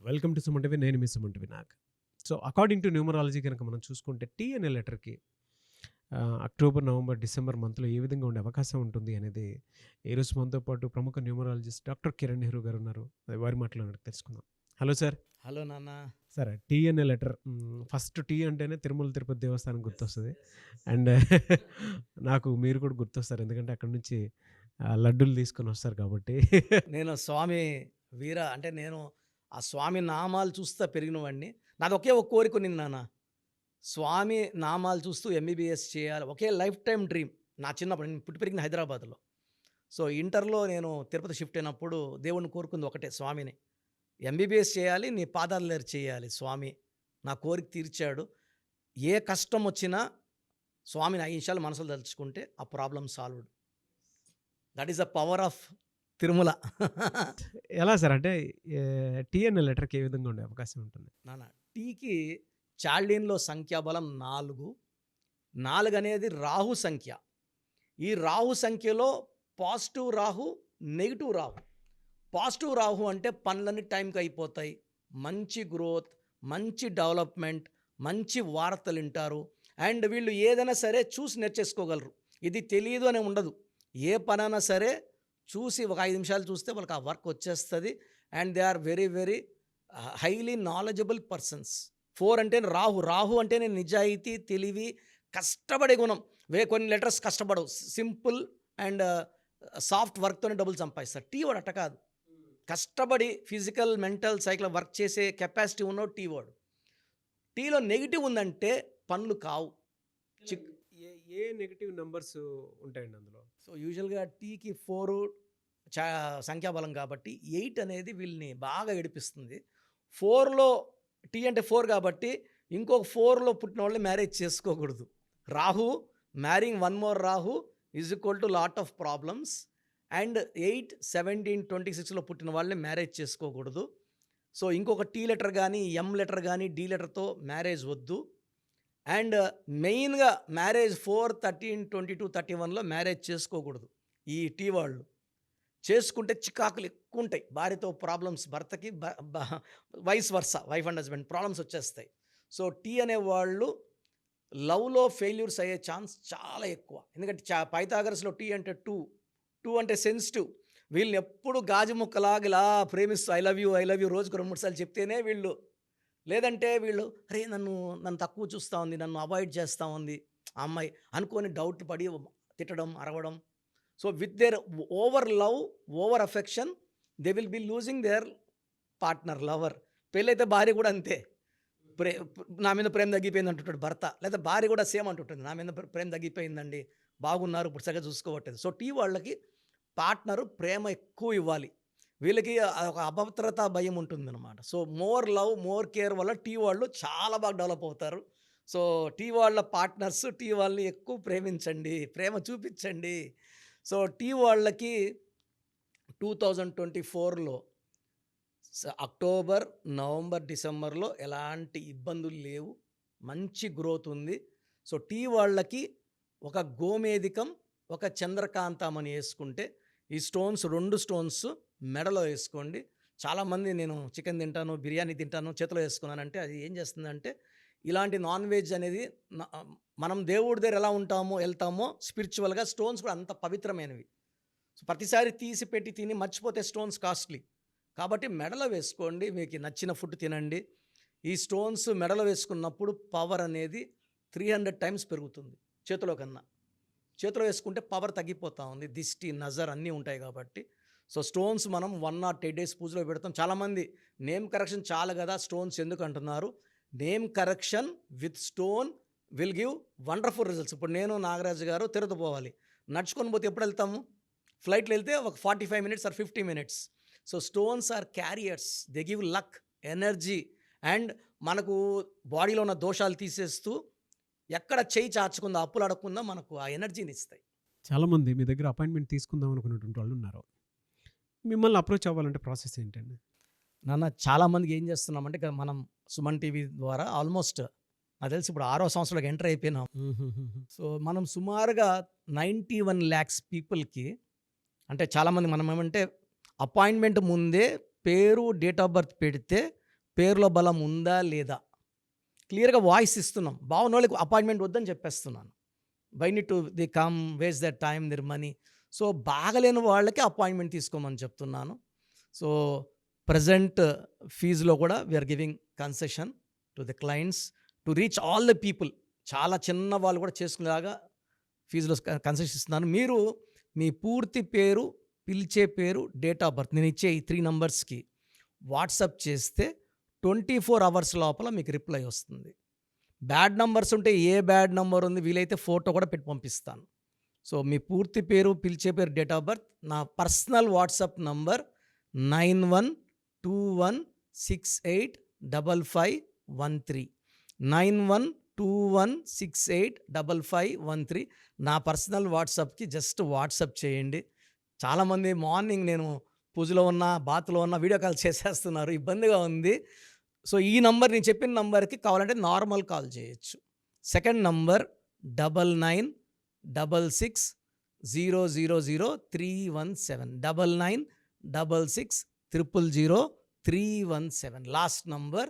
Welcome to Suman TV. నేను మీ Suman TV Nag. So, according to numerology గనక మనం చూసుకుంటే టీ అనే లెటర్‌కి అక్టోబర్, నవంబర్, డిసెంబర్ మంత్‌లో ఏ విధంగా ఉండే అవకాశం ఉంటుంది అనేది ఈరోజు మనతో పాటు ప్రముఖ న్యూమరాలజిస్ట్ డాక్టర్ కిరణ్ నెహ్రూ గారు ఉన్నారు. వారి మాటల్లో అడిగి తెలుసుకుందాం. Hello sir. హలో నాన్న. సార్, టీ అనే లెటర్ ఫస్ట్ టీ అంటేనే తిరుమల తిరుపతి దేవస్థానం గుర్తొస్తది. అండ్ నాకు మీరు కూడా గుర్తొస్తారు. ఎందుకంటే అక్కడి నుంచి లడ్డూలు తీసుకొని వస్తారు కాబట్టి. నేను స్వామి నేను ఆ స్వామి నామాలు చూస్తా పెరిగిన వాడిని. నాది ఒకే ఒక కోరిక ఉన్నింది నాన్న. స్వామి నామాలు చూస్తూ ఎంబీబీఎస్ చేయాలి. ఒకే లైఫ్ టైమ్ డ్రీమ్. నా చిన్నప్పుడు నేను పుట్టి పెరిగింది హైదరాబాద్‌లో. సో, ఇంటర్‌లో నేను తిరుపతి షిఫ్ట్ అయినప్పుడు దేవుడిని కోరుకుంది ఒకటే స్వామిని. ఎంబీబీఎస్ చేయాలి, నీ పాదాల దగ్గర చేయాలి స్వామి. నా కోరిక తీర్చాడు. ఏ కష్టం వచ్చినా స్వామిని 5 నిమిషాలు మనసులో తలుచుకుంటే ఆ problem solved. That is the power of Tirumala. ఎలా సార్? అంటే టీ అనే లెటర్‌కి ఏ విధంగా ఉండే అవకాశం ఉంటుంది? నాన్న, టీకి చాల్డీన్‌లో సంఖ్యాబలం 4. 4 అనేది రాహు సంఖ్య. ఈ రాహు సంఖ్యలో positive Rahu, negative Rahu. Positive Rahu అంటే పనులన్నీ టైంకి అయిపోతాయి, మంచి గ్రోత్, మంచి డెవలప్మెంట్, మంచి వార్తలు వింటారు. అండ్ వీళ్ళు ఏదైనా సరే చూసి నేర్చేసుకోగలరు. ఇది తెలియదు అని ఉండదు. ఏ పనైనా సరే చూసి ఒక 5 నిమిషాలు చూస్తే వాళ్ళకి ఆ వర్క్ వచ్చేస్తుంది. And they are very very highly knowledgeable persons. 4 అంటే రాహు. రాహు అంటేనే నిజాయితీ, తెలివి, కష్టపడే గుణం. కొన్ని లెటర్స్ కష్టపడవు, సింపుల్ అండ్ సాఫ్ట్ వర్క్తోనే డబ్బులు సంపాదిస్తారు. టీ వాడు అట్ట కాదు. కష్టపడి ఫిజికల్, మెంటల్, సైకిల్ వర్క్ చేసే కెపాసిటీ ఉన్నోడు టీ వాడు. టీలో నెగిటివ్ ఉందంటే పనులు కావు. ఏ ఏ నెగెటివ్ నంబర్స్ ఉంటాయండి అందులో? సో, యూజువల్గా టీకి 4 సంఖ్యాబలం కాబట్టి 8 అనేది వీళ్ళని బాగా ఏడిపిస్తుంది. 4లో టీ అంటే 4 కాబట్టి ఇంకొక 4లో పుట్టిన వాళ్ళని మ్యారేజ్ చేసుకోకూడదు. Rahu మ్యారింగ్ one more Rahu is equal to lot of problems. And 8, 17, 26లో పుట్టిన వాళ్ళని మ్యారేజ్ చేసుకోకూడదు. సో, ఇంకొక టీ లెటర్ కానీ, ఎం లెటర్ కానీ, డి లెటర్తో మ్యారేజ్ వద్దు. అండ్ మెయిన్గా మ్యారేజ్ 4, 13, 22, 31లో మ్యారేజ్ చేసుకోకూడదు. ఈ టీ వాళ్ళు చేసుకుంటే చికాకులు ఎక్కువ ఉంటాయి. భార్యతో ప్రాబ్లమ్స్, భర్తకి vice versa, wife and husband problems వచ్చేస్తాయి. సో, టీ అనేవాళ్ళు లవ్లో ఫెయిల్యూర్స్ అయ్యే ఛాన్స్ చాలా ఎక్కువ. ఎందుకంటే పైథాగరస్లో టీ అంటే 2 అంటే సెన్సిటివ్. వీళ్ళని ఎప్పుడు గాజు ముక్కలాగా ఇలా ప్రేమిస్తూ ఐ లవ్ యూ రోజుకు 2-3 సార్లు చెప్తేనే వీళ్ళు. లేదంటే వీళ్ళు అరే నన్ను తక్కువ చూస్తూ ఉంది, నన్ను అవాయిడ్ చేస్తూ ఉంది ఆ అమ్మాయి అనుకొని డౌట్ పడి తిట్టడం, అరవడం. So, with their over love, over affection they will be losing there partner, lover. పెళ్ళైతే భార్య కూడా అంతే. నా మీద ప్రేమ తగ్గిపోయింది అంటుంటాడు భర్త. లేదా భార్య కూడా సేమ్ అంటుంటుంది, నా మీద ప్రేమ తగ్గిపోయిందండి, బాగున్నారు, ఇప్పుడు సరిగ్గా చూసుకోవట్లేదు. సో, టీ వాళ్ళకి పార్ట్నరు ప్రేమ ఎక్కువ ఇవ్వాలి. వీళ్ళకి ఒక అభద్రతా భయం ఉంటుందన్నమాట. So, more love, more care వల్ల టీ వాళ్ళు చాలా బాగా డెవలప్ అవుతారు. సో, టీ వాళ్ళ పార్ట్నర్స్ టీ వాళ్ళని ఎక్కువ ప్రేమించండి, ప్రేమ చూపించండి. సో, టీ వాళ్ళకి 2024లో అక్టోబర్, నవంబర్, డిసెంబర్లో ఎలాంటి ఇబ్బందులు లేవు, మంచి గ్రోత్ ఉంది. సో, టీ వాళ్ళకి ఒక గోమేధికం, ఒక చంద్రకాంతం అని వేసుకుంటే, ఈ స్టోన్స్ 2 స్టోన్స్ మెడలో వేసుకోండి. చాలామంది నేను చికెన్ తింటాను, బిర్యానీ తింటాను, చేతిలో వేసుకున్నానంటే అది ఏం చేస్తుందంటే, ఇలాంటి నాన్ వెజ్ అనేది మనం దేవుడి దగ్గర ఎలా ఉంటామో వెళ్తామో స్పిరిచువల్గా స్టోన్స్ కూడా అంత పవిత్రమైనవి. సో, ప్రతిసారి తీసి పెట్టి తిని మర్చిపోతే స్టోన్స్ కాస్ట్లీ. కాబట్టి మెడలో వేసుకోండి, మీకు నచ్చిన ఫుడ్ తినండి. ఈ స్టోన్స్ మెడలో వేసుకున్నప్పుడు పవర్ అనేది 300 టైమ్స్ పెరుగుతుంది చేతిలో కన్నా. చేతిలో వేసుకుంటే పవర్ తగ్గిపోతూ ఉంది, దిష్టి, నజర్ అన్నీ ఉంటాయి కాబట్టి. సో, స్టోన్స్ మనం 1 or 10 days పూజలో పెడతాం. చాలామంది నేమ్ కరెక్షన్ చాలు కదా స్టోన్స్ ఎందుకు అంటున్నారు. Name correction with stone will give wonderful results. ఇప్పుడు నేను, నాగరాజు గారు తిరుపతి పోవాలి, నడుచుకొని పోతే ఎప్పుడు వెళ్తాము? ఫ్లైట్లో వెళ్తే ఒక 45 minutes or 50 minutes. So, stones are carriers, they give luck, energy. And మనకు బాడీలో ఉన్న దోషాలు తీసేస్తూ ఎక్కడ చేయి చాచకుండా, అప్పులు అడగకుండా మనకు ఆ ఎనర్జీని ఇస్తాయి. చాలామంది మీ దగ్గర అపాయింట్మెంట్ తీసుకుందాం అనుకున్నటువంటి వాళ్ళు ఉన్నారు. మిమ్మల్ని అప్రోచ్ అవ్వాలంటే ప్రాసెస్ ఏంటండి? నాన్న, చాలామందికి ఏం చేస్తున్నామంటే మనం సుమన్ టీవీ ద్వారా ఆల్మోస్ట్ నాకు తెలిసి ఇప్పుడు 6వ సంవత్సరంలోకి ఎంటర్ అయిపోయినాం. సో, మనం సుమారుగా 91 lakhs పీపుల్కి, అంటే చాలామంది మనం ఏమంటే అపాయింట్మెంట్ ముందే పేరు, డేట్ ఆఫ్ బర్త్ పెడితే పేరులో బలం ఉందా లేదా క్లియర్గా వాయిస్ ఇస్తున్నాం. బాగున్న వాళ్ళకి అపాయింట్మెంట్ వద్దని చెప్పేస్తున్నాను. Why need to the come waste that time their money. So బాగలేని వాళ్ళకి అపాయింట్మెంట్ తీసుకోమని చెప్తున్నాను. సో ప్రజెంట్ ఫీజులో కూడా we are giving concession to the clients to reach all the people. చాలా చిన్న వాళ్ళు కూడా చేసుకునేలాగా ఫీజులో కన్సెషన్ ఇస్తున్నాను. మీరు మీ పూర్తి పేరు, పిలిచే పేరు, డేట్ ఆఫ్ బర్త్ నేను ఇచ్చే ఈ 3 నంబర్స్కి వాట్సాప్ చేస్తే 24 అవర్స్ లోపల మీకు రిప్లై వస్తుంది. బ్యాడ్ నంబర్స్ ఉంటే ఏ బ్యాడ్ నంబర్ ఉంది వీలైతే ఫోటో కూడా పెట్టి పంపిస్తాను. సో మీ పూర్తి పేరు, పిలిచే పేరు, డేట్ ఆఫ్ బర్త్, నా పర్సనల్ వాట్సాప్ నంబర్ 9121685513 9121685513 నా పర్సనల్ వాట్సాప్కి జస్ట్ వాట్సాప్ చేయండి. చాలామంది మార్నింగ్ నేను పూజలో ఉన్నా, బాత్లో ఉన్నా వీడియో కాల్ చేసేస్తున్నారు, ఇబ్బందిగా ఉంది. సో ఈ నంబర్ నేను చెప్పిన నంబర్కి కావాలంటే నార్మల్ కాల్ చేయొచ్చు. Second number 9966000317 9966000317. Last number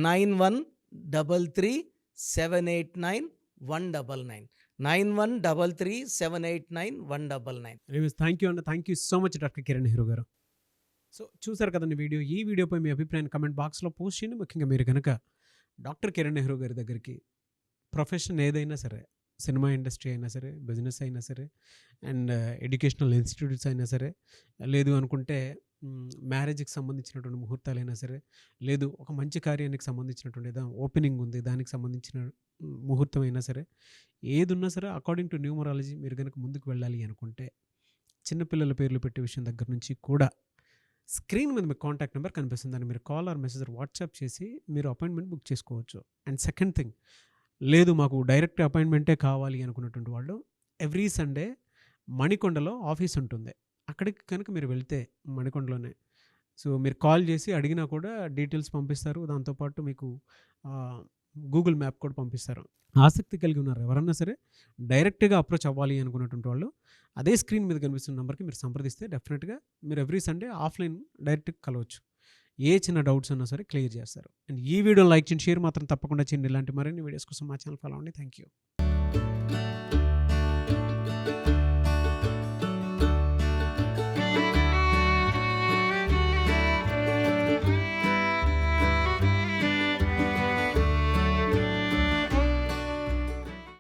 9133789199 9133789199. Thank you అండి. Thank you so much doctor Kiran Nehru గారు. సో చూసారు కదండి వీడియో. ఈ వీడియోపై మీ అభిప్రాయాన్ని కమెంట్ బాక్స్లో పోస్ట్ చేయండి. ముఖ్యంగా మీరు కనుక డాక్టర్ కిరణ్ నెహ్రూ గారి దగ్గరికి ప్రొఫెషన్ ఏదైనా సరే, సినిమా ఇండస్ట్రీ అయినా సరే, బిజినెస్ అయినా సరే, అండ్ ఎడ్యుకేషనల్ ఇన్స్టిట్యూట్స్ అయినా సరే, లేదు అనుకుంటే మ్యారేజ్కి సంబంధించినటువంటి ముహూర్తాలైనా సరే, లేదు ఒక మంచి కార్యానికి సంబంధించినటువంటి ఏదో ఓపెనింగ్ ఉంది దానికి సంబంధించిన ముహూర్తం అయినా సరే, ఏది ఉన్నా సరే అకార్డింగ్ టు న్యూమరాలజీ మీరు కనుక ముందుకు వెళ్ళాలి అనుకుంటే చిన్నపిల్లల పేర్లు పెట్టే విషయం దగ్గర నుంచి కూడా స్క్రీన్ మీద మీకు కాంటాక్ట్ నెంబర్ కనిపిస్తుంది. దాన్ని మీరు కాల్ ఆర్ మెసేజ్ వాట్సాప్ చేసి మీరు అపాయింట్మెంట్ బుక్ చేసుకోవచ్చు. అండ్ సెకండ్ థింగ్, లేదు మాకు డైరెక్ట్ అపాయింట్మెంటే కావాలి అనుకున్నటువంటి వాళ్ళు ఎవ్రీ సండే మణికొండలో ఆఫీస్ ఉంటుంది. అక్కడికి కనుక మీరు వెళ్తే మణికొండలోనే సో మీరు కాల్ చేసి అడిగినా కూడా డీటెయిల్స్ పంపిస్తారు. దాంతోపాటు మీకు గూగుల్ మ్యాప్ కూడా పంపిస్తారు. ఆసక్తి కలిగి ఉన్నారు ఎవరన్నా సరే డైరెక్ట్గా అప్రోచ్ అవ్వాలి అనుకున్నటువంటి వాళ్ళు అదే స్క్రీన్ మీద కనిపిస్తున్న నెంబర్కి మీరు సంప్రదిస్తే డెఫినెట్గా మీరు ఎవ్రీ సండే ఆఫ్లైన్ డైరెక్ట్గా కలవచ్చు. ఏ చిన్న డౌట్స్ ఉన్నా సరే క్లియర్ చేస్తారు. అండ్ ఈ వీడియో లైక్ చేయండి, షేర్ మాత్రం తప్పకుండా చేయండి. ఇలాంటి మరిన్ని వీడియోస్ కోసం మా ఛానల్ ఫాలో అవ్వండి. Thank you.